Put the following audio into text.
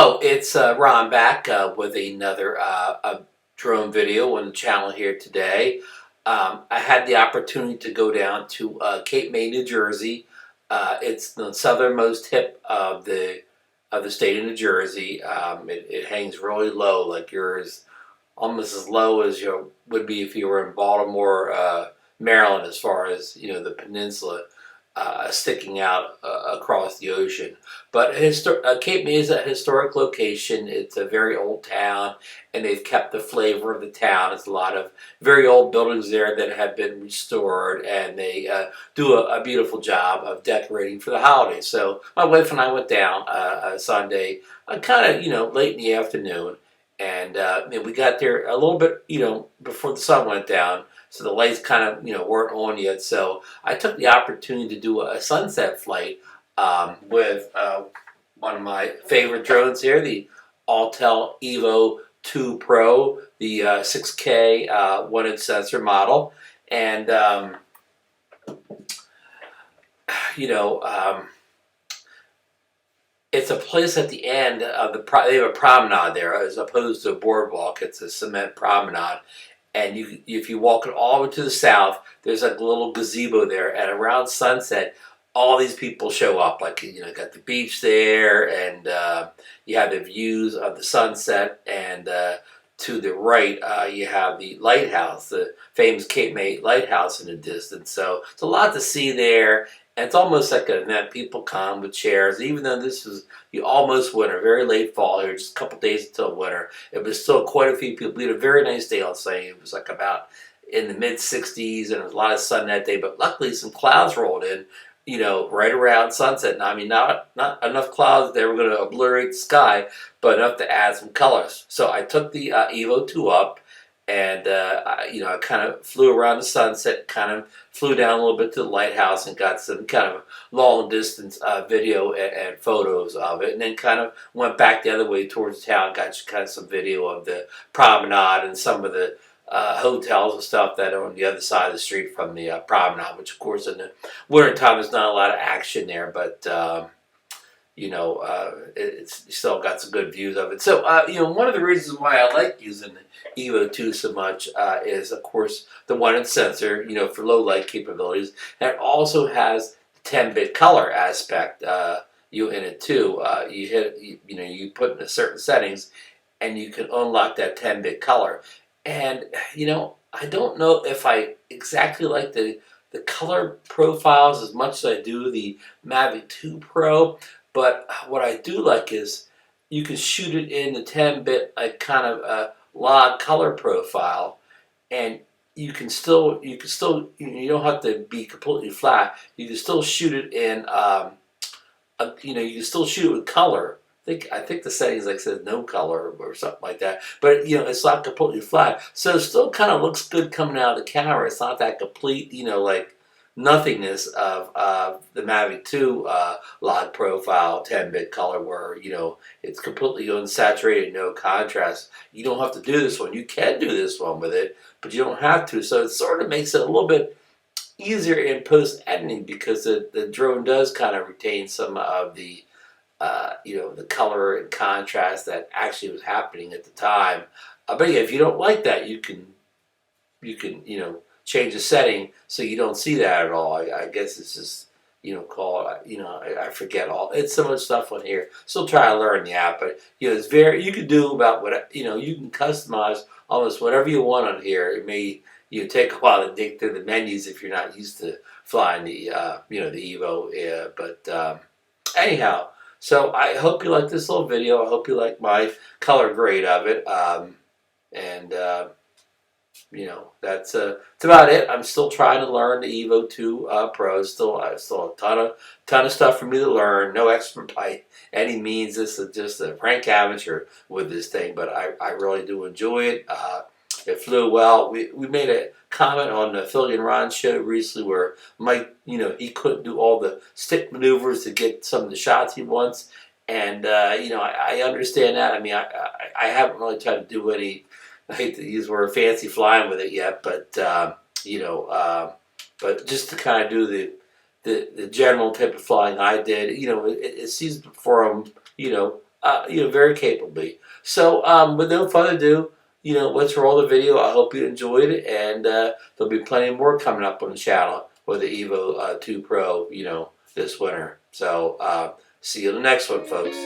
Hello, it's Ron back with another drone video on the channel here today. I had the opportunity to go down to Cape May, New Jersey. It's the southernmost tip of the state of New Jersey. It hangs really low, like yours, almost as low as you would be if you were in Baltimore, Maryland, as far as the peninsula sticking out across the ocean. But Cape May is a historic location. It's a very old town, and they've kept the flavor of the town. There's a lot of very old buildings there that have been restored, and they do a beautiful job of decorating for the holidays. So my wife and I went down Sunday, kind of late in the afternoon, and we got there a little bit before the sun went down. So the lights kind of weren't on yet. So I took the opportunity to do a sunset flight with one of my favorite drones here, the Autel EVO 2 Pro, the 6K 1-inch sensor model. And, it's a place at the end of they have a promenade there as opposed to a boardwalk. It's a cement promenade. And if you walk it all the way to the south, there's like a little gazebo there. And around sunset, all these people show up. Like, got the beach there, and you have the views of the sunset. And to the right, you have the lighthouse, the famous Cape May lighthouse in the distance. So it's a lot to see there. And it's almost like an event. People come with chairs. Even though this is almost winter, very late fall here, just a couple days until winter, it was still quite a few people. We had a very nice day on Sunday. It was like about in the mid-60s, and there was a lot of sun that day. But luckily, some clouds rolled in, right around sunset. And I mean, not enough clouds they were going to obliterate the sky, but enough to add some colors. So I took the EVO 2 up. And, I kind of flew around the sunset, kind of flew down a little bit to the lighthouse and got some kind of long distance video and photos of it. And then kind of went back the other way towards town, got kind of some video of the promenade and some of the hotels and stuff that are on the other side of the street from the promenade, which of course in the wintertime there's not a lot of action there, but it's still got some good views of it. So, one of the reasons why I like using the EVO 2 so much is, of course, the 1-inch sensor, for low light capabilities. And it also has the 10-bit color aspect in it too. You put in certain settings, and you can unlock that 10-bit color. And, I don't know if I exactly like the color profiles as much as I do the Mavic 2 Pro. But what I do like is you can shoot it in the 10-bit kind of log color profile, and you don't have to be completely flat. You can still shoot it in you can still shoot it with color. I think the settings like says no color or something like that. But it's not completely flat, so it still kind of looks good coming out of the camera. It's not that complete like nothingness of the Mavic 2 log profile 10-bit color where it's completely unsaturated, no contrast. You don't have to do this one. You can do this one with it, but you don't have to. So it sort of makes it a little bit easier in post editing because the drone does kind of retain some of the the color and contrast that actually was happening at the time. But yeah, if you don't like that, you can change the setting so you don't see that at all. I guess it's just called I forget all. It's so much stuff on here. Still trying to learn the app, but it's very, you can do about what you can customize almost whatever you want on here. It may take a while to dig through the menus if you're not used to flying the the EVO. But anyhow, so I hope you like this little video. I hope you like my color grade of it. That's about it. I'm still trying to learn the EVO 2 Pro. Still a ton of stuff for me to learn. No expert by any means. This is just a rank amateur with this thing, but I really do enjoy it. It flew well. We made a comment on the Philly and Ron show recently where Mike, he couldn't do all the stick maneuvers to get some of the shots he wants, and I understand that. I mean, I haven't really tried to do any. I hate to use the word fancy flying with it yet, but but just to kind of do the general type of flying I did, it's season from very capably. So, with no further ado, let's roll the video. I hope you enjoyed it, and there'll be plenty more coming up on the channel with the Evo 2 Pro, this winter. So, see you in the next one, folks.